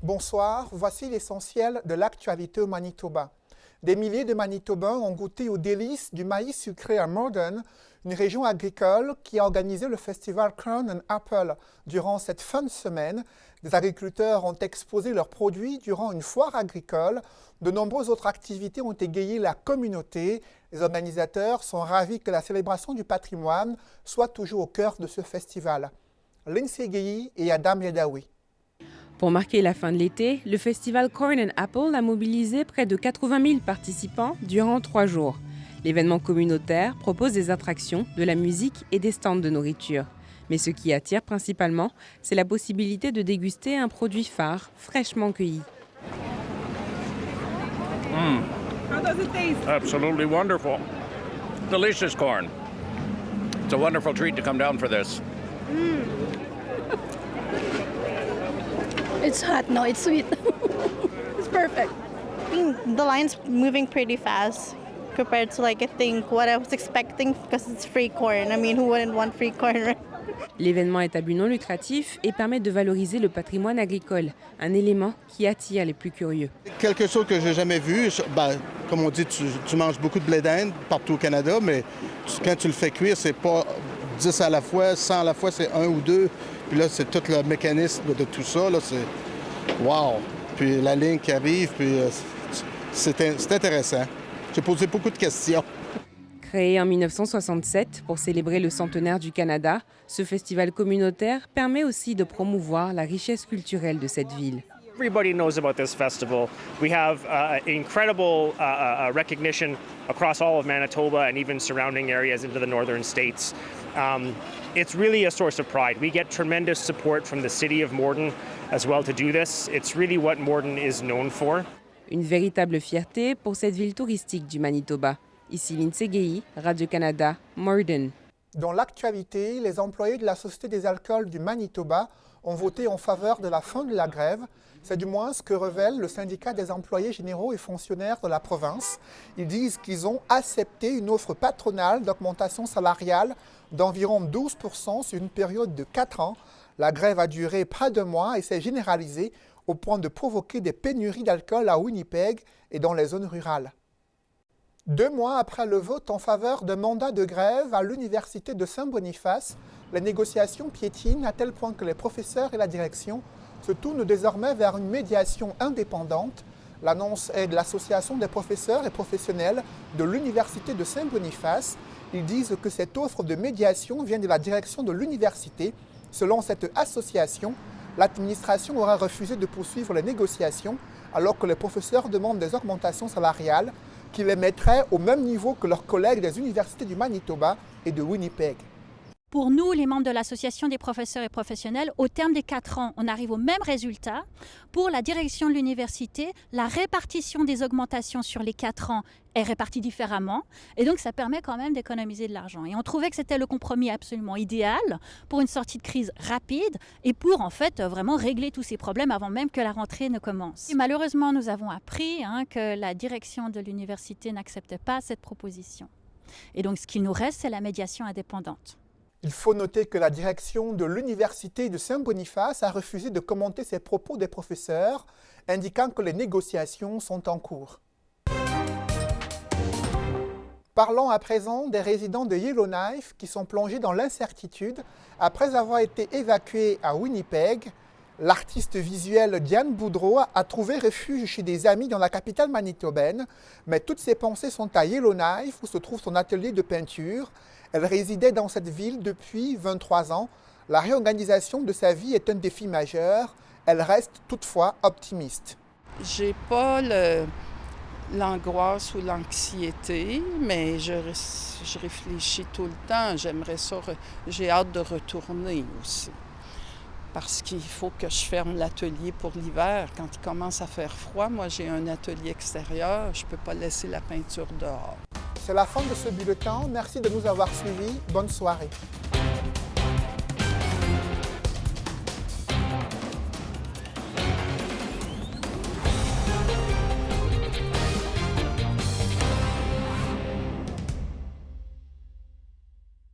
Bonsoir, voici l'essentiel de l'actualité au Manitoba. Des milliers de Manitobains ont goûté aux délices du maïs sucré à Morden, une région agricole qui a organisé le festival Corn and Apple durant cette fin de semaine. Des agriculteurs ont exposé leurs produits durant une foire agricole. De nombreuses autres activités ont égayé la communauté. Les organisateurs sont ravis que la célébration du patrimoine soit toujours au cœur de ce festival. Lindsay Guilly et Adam Yedawi. Pour marquer la fin de l'été, le festival Corn and Apple a mobilisé près de 80 000 participants durant 3 jours. L'événement communautaire propose des attractions, de la musique et des stands de nourriture. Mais ce qui attire principalement, c'est la possibilité de déguster un produit phare, fraîchement cueilli. How does it taste? Absolutely wonderful. Delicious corn. It's a wonderful treat to come down for this. It's hot, no, it's sweet. It's perfect. The line's moving pretty fast compared to I think what I was expecting because it's free corn. I mean, who wouldn't want free corn, right? L'événement est à but non lucratif et permet de valoriser le patrimoine agricole, un élément qui attire les plus curieux. Quelque chose que j'ai jamais vu, comme on dit, tu manges beaucoup de blé d'Inde partout au Canada, mais quand tu le fais cuire, c'est pas 10 à la fois, 100 à la fois, c'est 1 ou 2. Puis là, c'est tout le mécanisme de tout ça, là, c'est wow! Puis la ligne qui arrive, puis c'est intéressant. J'ai posé beaucoup de questions. Créé en 1967 pour célébrer le centenaire du Canada, ce festival communautaire permet aussi de promouvoir la richesse culturelle de cette ville. Everybody knows about this festival. We have incredible recognition across all of Manitoba and even surrounding areas into the northern states. It's really a source of pride. We get tremendous support from the city of Morden as well to do this. It's really what Morden is known for. Une véritable fierté pour cette ville touristique du Manitoba. Ici Lindsay Guilly, Radio-Canada, Morden. Dans l'actualité, les employés de la Société des alcools du Manitoba ont voté en faveur de la fin de la grève. C'est du moins ce que révèle le syndicat des employés généraux et fonctionnaires de la province. Ils disent qu'ils ont accepté une offre patronale d'augmentation salariale d'environ 12% sur une période de 4 ans. La grève a duré près de mois et s'est généralisée au point de provoquer des pénuries d'alcool à Winnipeg et dans les zones rurales. 2 mois après le vote en faveur d'un mandat de grève à l'Université de Saint-Boniface, les négociations piétinent à tel point que les professeurs et la direction se tournent désormais vers une médiation indépendante. L'annonce est de l'Association des professeurs et professionnels de l'Université de Saint-Boniface. Ils disent que cette offre de médiation vient de la direction de l'université. Selon cette association, l'administration aura refusé de poursuivre les négociations alors que les professeurs demandent des augmentations salariales qui les mettraient au même niveau que leurs collègues des universités du Manitoba et de Winnipeg. Pour nous, les membres de l'Association des professeurs et professionnels, au terme des 4 ans, on arrive au même résultat. Pour la direction de l'université, la répartition des augmentations sur les 4 ans est répartie différemment. Et donc, ça permet quand même d'économiser de l'argent. Et on trouvait que c'était le compromis absolument idéal pour une sortie de crise rapide et pour, en fait, vraiment régler tous ces problèmes avant même que la rentrée ne commence. Et malheureusement, nous avons appris que la direction de l'université n'acceptait pas cette proposition. Et donc, ce qu'il nous reste, c'est la médiation indépendante. Il faut noter que la direction de l'Université de Saint-Boniface a refusé de commenter ces propos des professeurs, indiquant que les négociations sont en cours. Parlons à présent des résidents de Yellowknife qui sont plongés dans l'incertitude après avoir été évacués à Winnipeg. L'artiste visuel Diane Boudreau a trouvé refuge chez des amis dans la capitale manitobaine, mais toutes ses pensées sont à Yellowknife où se trouve son atelier de peinture. Elle résidait dans cette ville depuis 23 ans. La réorganisation de sa vie est un défi majeur. Elle reste toutefois optimiste. J'ai pas l'angoisse ou l'anxiété, mais je réfléchis tout le temps. J'aimerais ça. J'ai hâte de retourner aussi. Parce qu'il faut que je ferme l'atelier pour l'hiver. Quand il commence à faire froid, moi j'ai un atelier extérieur, je ne peux pas laisser la peinture dehors. C'est la fin de ce bulletin. Merci de nous avoir suivis. Bonne soirée.